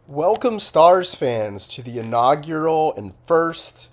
Welcome, Stars fans, to the inaugural and first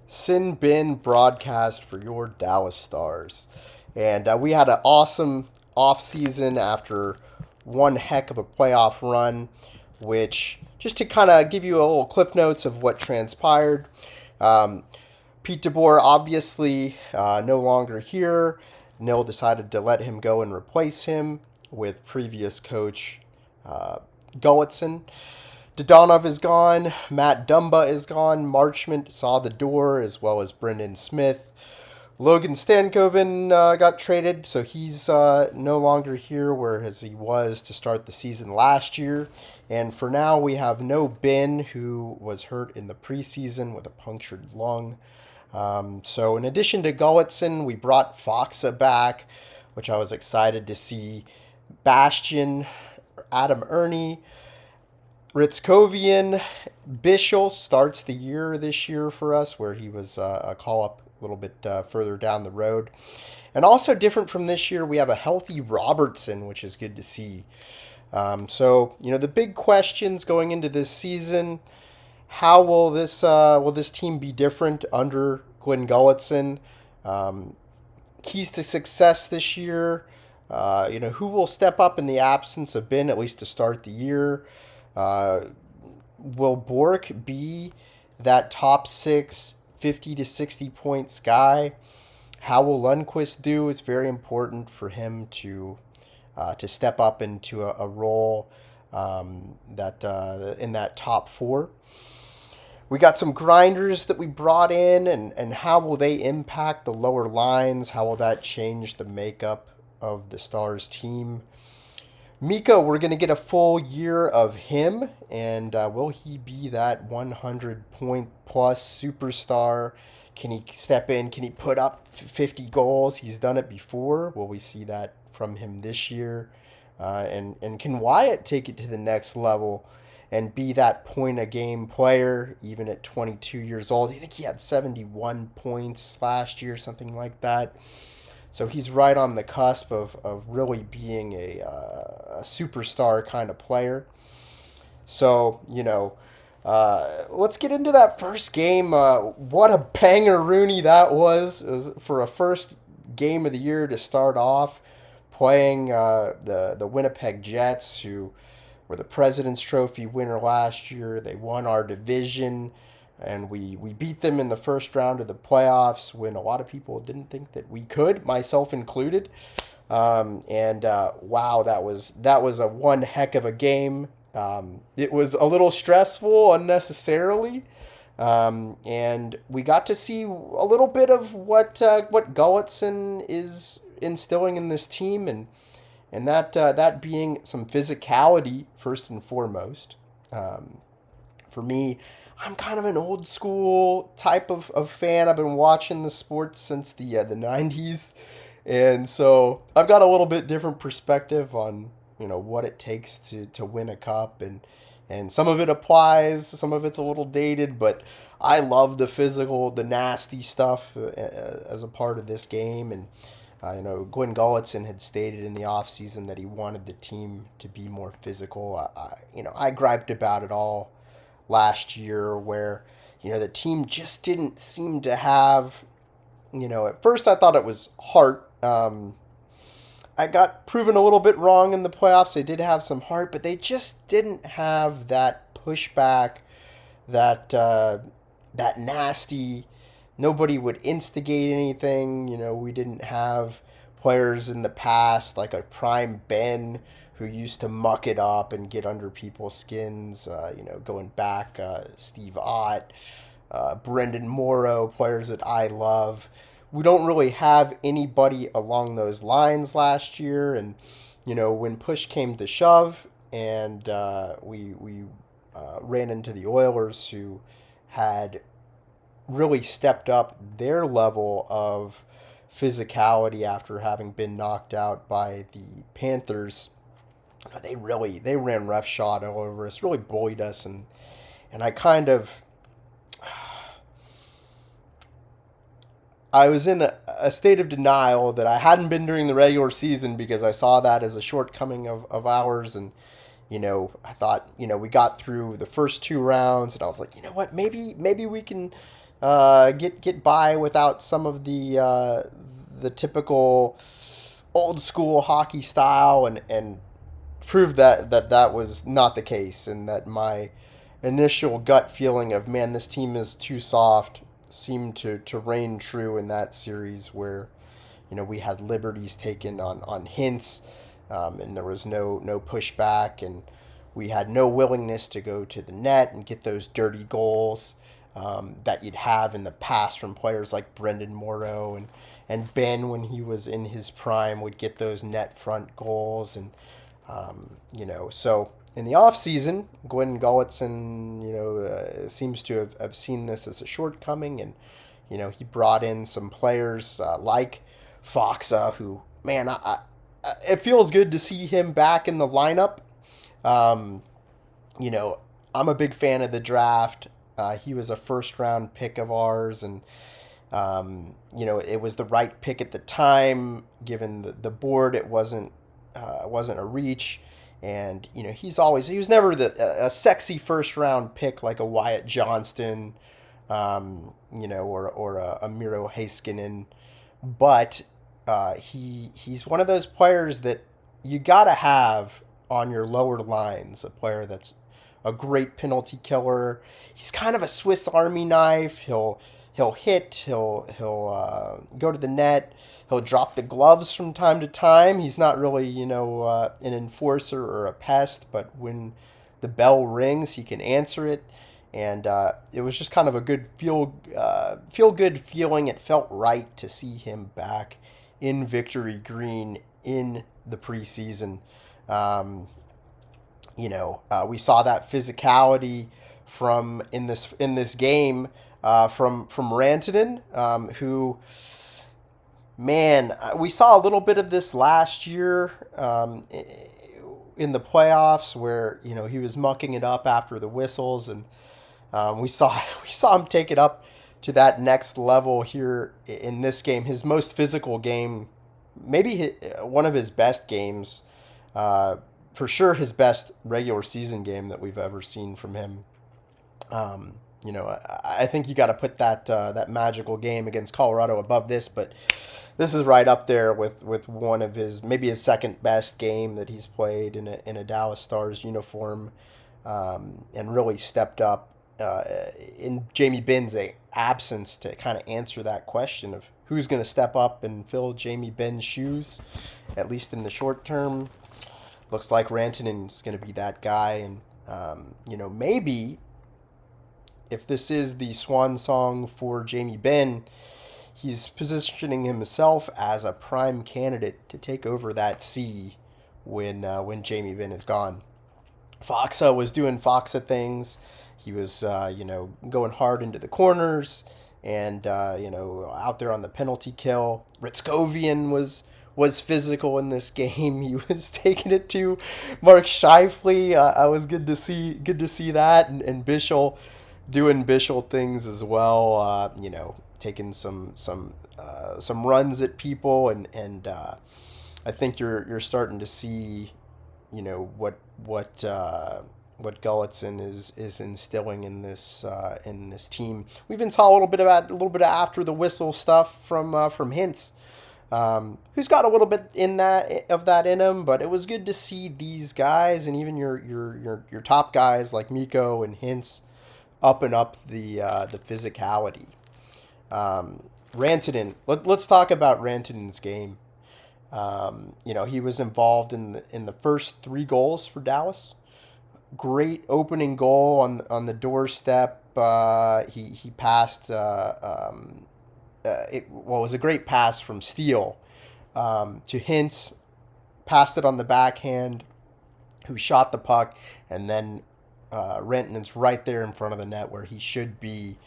Sin Bin broadcast for your Dallas Stars. And we had an awesome offseason after one heck of a playoff run, which, just to kind of give you a little cliff notes of what transpired, um, Pete DeBoer obviously no longer here. Nil decided to let him go and replace him with previous coach Gulletson. Dodonov is gone. Matt Dumba is gone. Marchment saw the door, as well as Brendan Smith. Logan Stankoven got traded, so he's no longer here, whereas he was to start the season last year. And for now, we have no Ben, who was hurt in the preseason with a punctured lung. So in addition to Gulletson, we brought Foxa back, which I was excited to see. Bastion, Adam Ernie, Ritzkovian, Bischel starts the year this year for us, where he was a call up a little bit further down the road. And also different from this year, we have a healthy Robertson, which is good to see. The big questions going into this season: how will this team be different under Glenn Gulletson? Keys to success this year. Who will step up in the absence of Ben, at least to start the year? Uh, will Bork be that top six, 50 to 60 points guy? How will Lundqvist do? It's very important for him to step up into a role that in that top four. We got some grinders that we brought in, and how will they impact the lower lines? How will that change the makeup of the Stars team? Miko, we're going to get a full year of him, and will he be that 100 point plus superstar? Can he step in? Can he put up 50 goals? He's done it before. Will we see that from him this year? And can Wyatt take it to the next level and be that point a game player, even at 22 years old? I think he had 71 points last year, something like that. So he's right on the cusp of really being a superstar kind of player. So, let's get into that first game. What a banger Rooney that was for a first game of the year to start off playing the Winnipeg Jets, who were the President's Trophy winner last year. They won our division, and we beat them in the first round of the playoffs when a lot of people didn't think that we could, myself included. Wow, that was a one heck of a game. It was a little stressful unnecessarily, and we got to see a little bit of what Gulletson is instilling in this team, and that being some physicality first and foremost. For me, I'm kind of an old school type of fan. I've been watching the sports since the 90s. And so I've got a little bit different perspective on, what it takes to win a cup. And some of it applies, some of it's a little dated, but I love the physical, the nasty stuff as a part of this game. And Glenn Gulletson had stated in the offseason that he wanted the team to be more physical. I griped about it all last year, where the team just didn't seem to have, at first I thought it was heart. I got proven a little bit wrong in the playoffs. They did have some heart, but they just didn't have that pushback, that nasty. Nobody would instigate anything. We didn't have players in the past like a prime Ben who used to muck it up and get under people's skins. Going back, Steve Ott, Brendan Morrow, players that I love. We don't really have anybody along those lines last year, and when push came to shove, and we ran into the Oilers, who had really stepped up their level of physicality after having been knocked out by the Panthers. They ran roughshod all over us, really bullied us, and I was in a state of denial that I hadn't been during the regular season, because I saw that as a shortcoming of ours. And I thought, we got through the first two rounds, and I was like, you know what, maybe we can get by without some of the typical old school hockey style, and prove that was not the case, and that my initial gut feeling of, man, this team is too soft, seemed to reign true in that series, where we had liberties taken on hints, and there was no pushback, and we had no willingness to go to the net and get those dirty goals that you'd have in the past from players like Brendan Morrow, and Ben, when he was in his prime, would get those net front goals. And so in the offseason, Gwen Gulletson, seems to have seen this as a shortcoming, and he brought in some players like Foxa, who, man, it feels good to see him back in the lineup. Um, I'm a big fan of the draft. He was a first round pick of ours, and it was the right pick at the time, given the board. It wasn't a reach, and he was never a sexy first round pick like a Wyatt Johnston, or a Miro Heiskanen, but he's one of those players that you gotta have on your lower lines. A player that's a great penalty killer. He's kind of a Swiss Army knife. He'll hit. He'll go to the net. He'll drop the gloves from time to time. He's not really an enforcer or a pest, but when the bell rings, he can answer it. And it was just kind of a good feel good feeling. It felt right to see him back in Victory Green in the preseason. We saw that physicality from in this game from Rantanen, who, man, we saw a little bit of this last year in the playoffs, where he was mucking it up after the whistles, and we saw him take it up to that next level here in this game, his most physical game, maybe one of his best games, for sure his best regular season game that we've ever seen from him. I think you got to put that magical game against Colorado above this, but this is right up there with one of maybe his second best game that he's played in a Dallas Stars uniform, and really stepped up in Jamie Benn's absence to kind of answer that question of who's going to step up and fill Jamie Benn's shoes, at least in the short term. Looks like Rantanen's going to be that guy, and maybe if this is the swan song for Jamie Benn, he's positioning himself as a prime candidate to take over that C when Jamie Benn is gone. Foxa was doing Foxa things. He was going hard into the corners, and out there on the penalty kill. Ritskovian was physical in this game. He was taking it to Mark Scheifele. I was good to see that, and Bischel doing Bischel things as well. Taking some runs at people, and I think you're starting to see what Gulletson is instilling in this team. We even saw a little bit of after the whistle stuff from Hintz, who's got a little bit in that in him, but it was good to see these guys, and even your top guys like Mikko and Hintz up the physicality. Rantanen. Let's talk about Rantanen's game. He was involved in the first 3 goals for Dallas. Great opening goal on the doorstep. He passed. It was a great pass from Steele to Hintz. Passed it on the backhand, who shot the puck, and then Rantanen's right there in front of the net where he should be.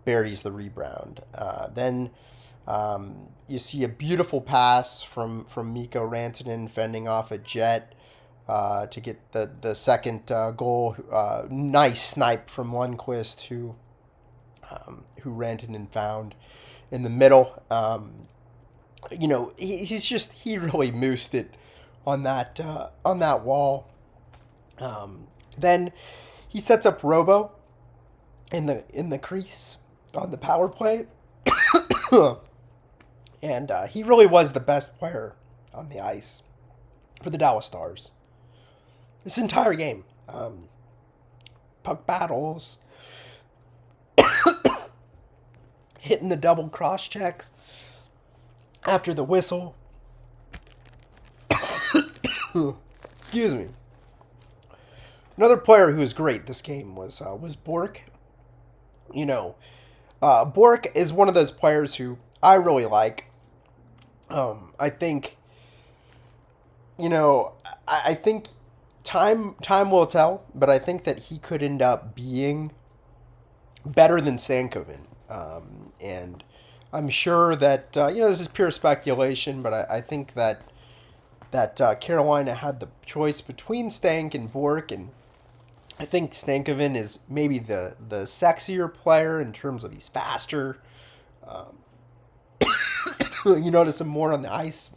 Buries the rebound. Then you see a beautiful pass from Mikko Rantanen fending off a jet to get the second goal. Nice snipe from Lundqvist, who Rantanen found in the middle. He really moosed it on that wall. Then he sets up Robo in the crease on the power play, and he really was the best player on the ice for the Dallas Stars this entire game. Puck battles, hitting the double cross checks after the whistle. Excuse me. Another player who was great this game was Bork. You know, Bork is one of those players who I really like. I think, I think time will tell, but I think that he could end up being better than Stankoven. And I'm sure that this is pure speculation, but I think that Carolina had the choice between Stank and Bork, and I think Stankoven is maybe the sexier player in terms of he's faster. You notice him more on the ice,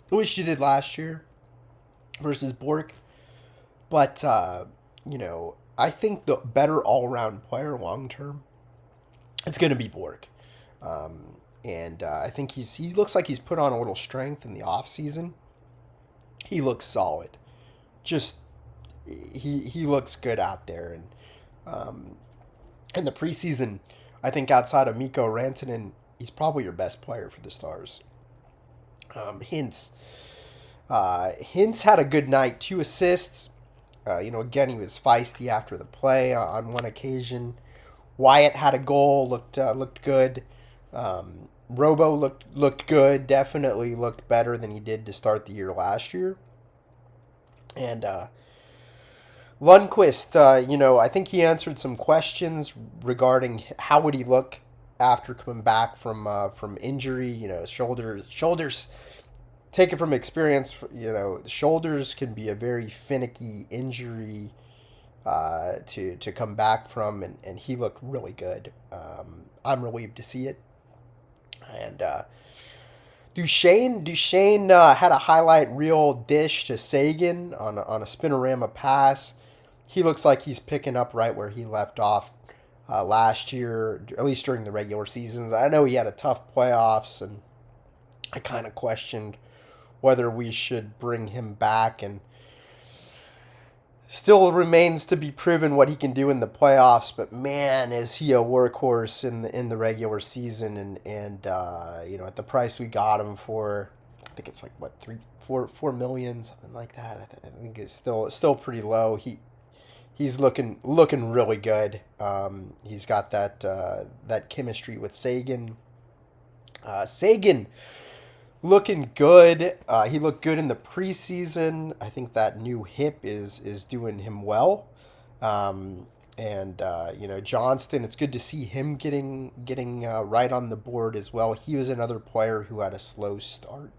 which you did last year versus Bork. But, I think the better all-around player long-term, it's going to be Bork. And I think he looks like he's put on a little strength in the offseason. He looks solid. Just, he looks good out there. And in the preseason, I think outside of Mikko Rantanen, he's probably your best player for the Stars. Hintz had a good night, 2 assists. Again, he was feisty after the play on one occasion. Wyatt had a goal, looked good. Robo looked good, definitely looked better than he did to start the year last year. And Lundqvist, I think he answered some questions regarding how would he look after coming back from injury. Shoulders. Take it from experience. Shoulders can be a very finicky injury to come back from, and he looked really good. I'm relieved to see it. And Duchesne had a highlight reel dish to Sagan on a spinorama pass. He looks like he's picking up right where he left off last year, at least during the regular seasons. I know he had a tough playoffs, and I kind of questioned whether we should bring him back, and still remains to be proven what he can do in the playoffs. But man, is he a workhorse in the regular season, and at the price we got him for, I think it's like what, 4 million, something like that. I think it's still pretty low. He's looking really good. He's got that chemistry with Sagan. Sagan looking good. He looked good in the preseason. I think that new hip is doing him well. Johnston, it's good to see him getting right on the board as well. He was another player who had a slow start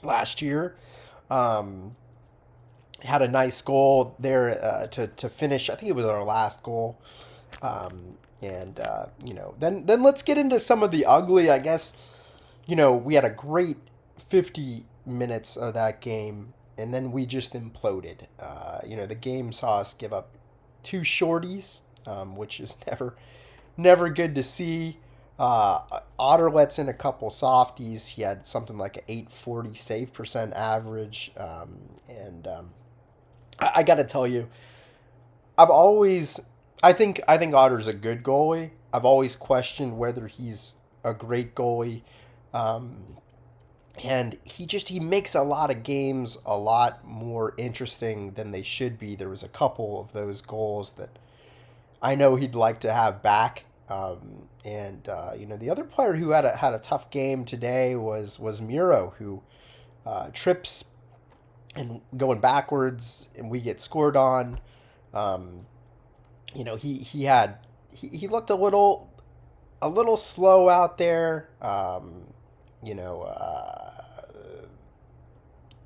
last year. Had a nice goal there to finish. I think it was our last goal. Then let's get into some of the ugly, I guess. We had a great 50 minutes of that game, and then we just imploded. The game saw us give up 2 shorties, which is never good to see. Otter lets in a couple softies. He had something like an 840 save percent average. I got to tell you, I think Otter's a good goalie. I've always questioned whether he's a great goalie. And he makes a lot of games a lot more interesting than they should be. There was a couple of those goals that I know he'd like to have back. The other player who had a tough game today was Miro, who trips and going backwards, and we get scored on. He looked a little slow out there.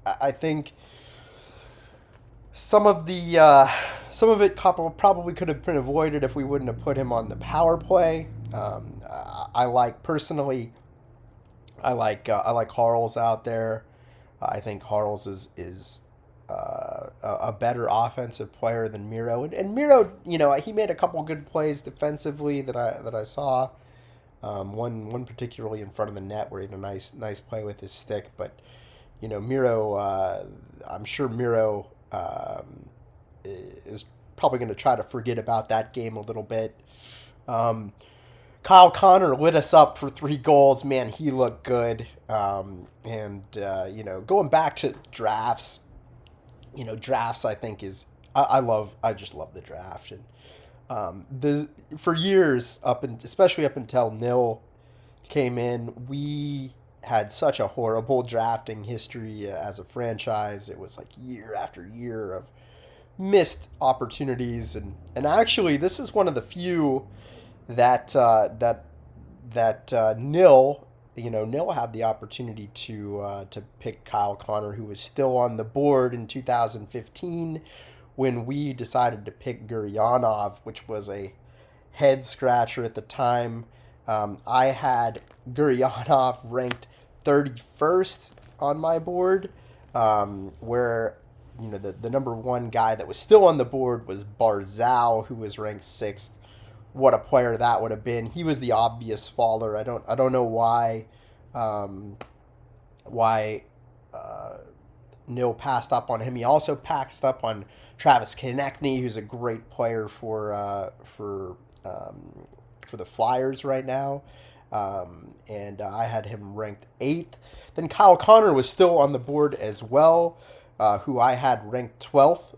I think some of it probably could have been avoided if we wouldn't have put him on the power play. I like Harles out there. I think Harles is a better offensive player than Miro. And Miro, he made a couple good plays defensively that I saw. One particularly in front of the net where he had a nice play with his stick. But Miro, I'm sure Miro is probably going to try to forget about that game a little bit. Um, Kyle Connor lit us up for 3 goals. Man, he looked good. Going back to drafts, drafts I think is I just love the draft. And the for years especially up until Nil came in, we had such a horrible drafting history as a franchise. It was like year after year of missed opportunities, and actually this is one of the few that Nil, Nil had the opportunity to pick Kyle Connor, who was still on the board in 2015 when we decided to pick Guryanov, which was a head scratcher at the time. I had Guryanov ranked 31st on my board, where the number one guy that was still on the board was Barzal, who was ranked 6th. What a player that would have been. He was the obvious faller. I don't know why Nil passed up on him. He also passed up on Travis Konechny, who's a great player for the Flyers right now. And I had him ranked 8th. Then Kyle Connor was still on the board as well, who I had ranked 12th.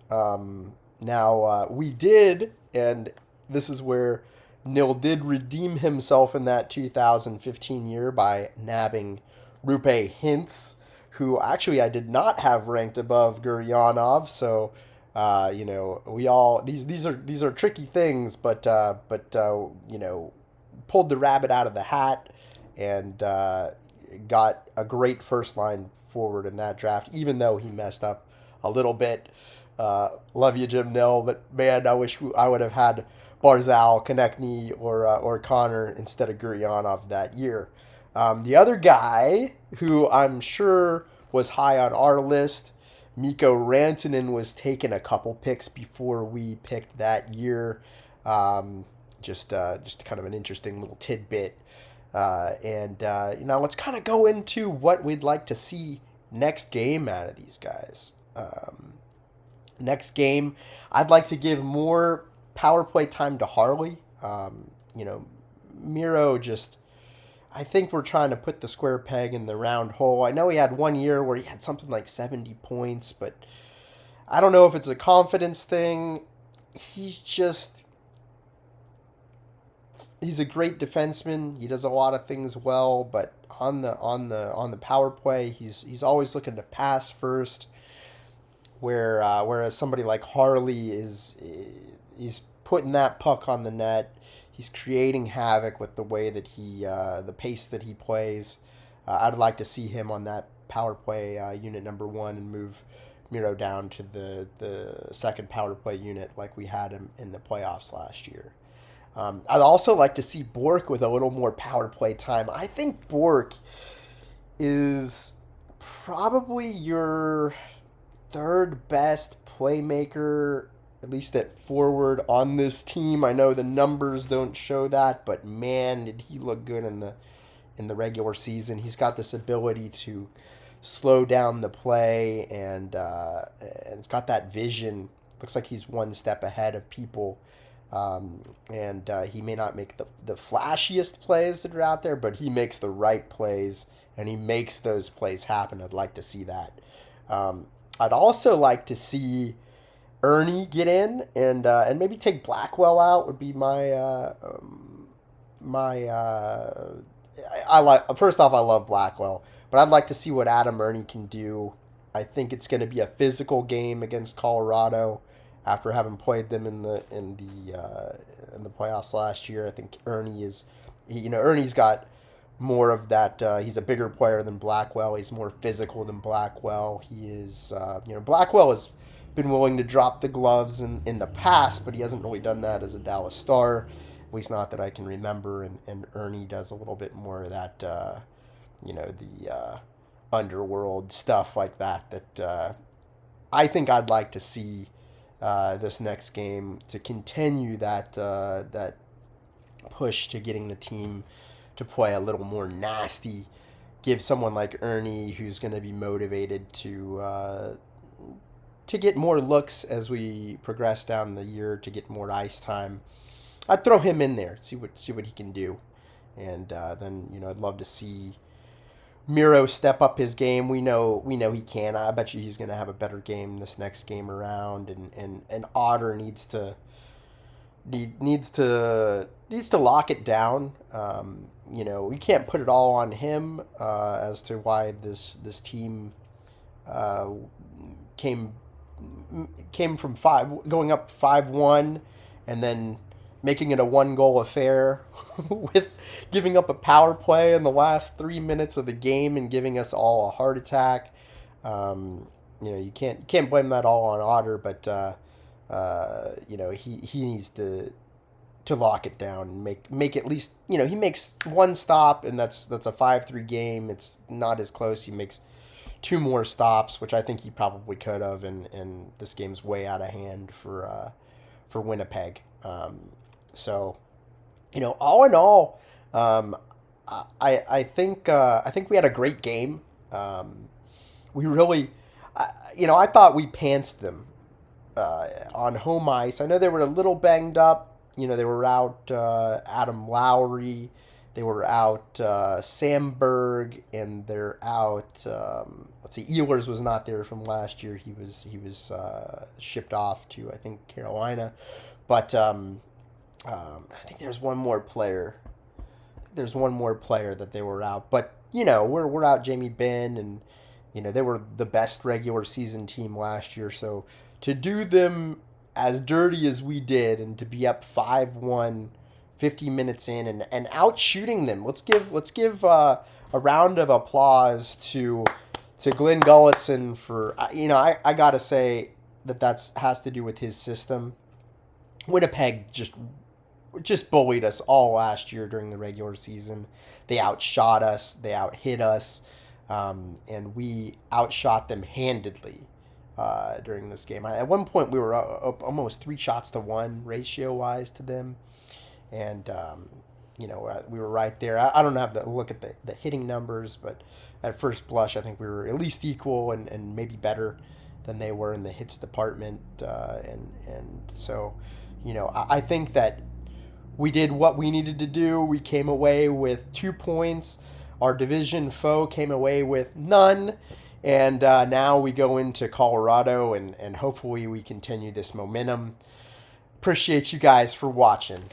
Now, we did, and this is where Nil did redeem himself in that 2015 year by nabbing Rupe Hintz, who actually I did not have ranked above Guryanov. So, we all these are tricky things, but pulled the rabbit out of the hat and got a great first line forward in that draft, even though he messed up a little bit. Love you, Jim Nil, but man, I wish I would have had Barzal, Konechny, or Connor instead of Guryanov that year. The other guy who I'm sure was high on our list, Mikko Rantanen, was taken a couple picks before we picked that year. Just kind of an interesting little tidbit. Let's kind of go into what we'd like to see next game out of these guys. Next game, I'd like to give more power play time to Harley. Miro just, I think we're trying to put the square peg in the round hole. I know he had 1 year where he had something like 70 points, but I don't know if it's a confidence thing. He's a great defenseman. He does a lot of things well, but on the power play, he's always looking to pass first. Whereas somebody like Harley he's putting that puck on the net. He's creating havoc with the way that the pace that he plays. I'd like to see him on that power play unit number 1 and move Miro down to the second power play unit like we had him in the playoffs last year. I'd also like to see Bork with a little more power play time. I think Bork is probably your third best playmaker, at least at forward, on this team. I know the numbers don't show that, but man, did he look good in the regular season. He's got this ability to slow down the play, and it's got that vision. Looks like he's one step ahead of people. He may not make the flashiest plays that are out there, but he makes the right plays, and he makes those plays happen. I'd like to see that. I'd also like to see Ernie get in and maybe take Blackwell out would be my I like, first off, I love Blackwell, but I'd like to see what Adam Ernie can do. I think it's going to be a physical game against Colorado after having played them in the playoffs last year. I think Ernie's got more of that. He's a bigger player than Blackwell. He's more physical than Blackwell. He is, Blackwell has been willing to drop the gloves in the past, but he hasn't really done that as a Dallas Star, at least not that I can remember. And Ernie does a little bit more of that, the underworld stuff like that I think I'd like to see this next game to continue that push to getting the team to play a little more nasty. Give someone like Ernie, who's going to be motivated to get more looks as we progress down the year, to get more ice time. I'd throw him in there, see what he can do, and then I'd love to see Miro step up his game. We know he can. I bet you he's going to have a better game this next game around, and Otter needs to lock it down. We can't put it all on him as to why this team came from going up 5-1, and then making it a 1-goal affair with giving up a power play in the last 3 minutes of the game and giving us all a heart attack. You can't blame that all on Otter, but he needs to lock it down and make at least, he makes one stop, and that's a 5-3 game. It's not as close. He makes 2 more stops, which I think he probably could have, and this game's way out of hand for Winnipeg. So, all in all, I think we had a great game. We really, I thought we pantsed them on home ice. I know they were a little banged up. They were out Adam Lowry, they were out Samberg, and they're out. Let's see, Ehlers was not there from last year. He was shipped off to, I think, Carolina, but I think there's one more player. That they were out, but we're out Jamie Benn, and they were the best regular season team last year. So to do them as dirty as we did, and to be up 5-1 50 minutes in, and out shooting them. Let's give a round of applause to Glenn Gulletson for, I gotta say that has to do with his system. Winnipeg just bullied us all last year during the regular season. They outshot us, they outhit us, and we outshot them handedly during this game. At one point, we were up almost 3 shots to 1 ratio-wise to them. And, we were right there. I don't have to look at the hitting numbers, but at first blush, I think we were at least equal and maybe better than they were in the hits department. And so, I think that we did what we needed to do. We came away with 2 points. Our division foe came away with none. And now we go into Colorado, and hopefully we continue this momentum. Appreciate you guys for watching.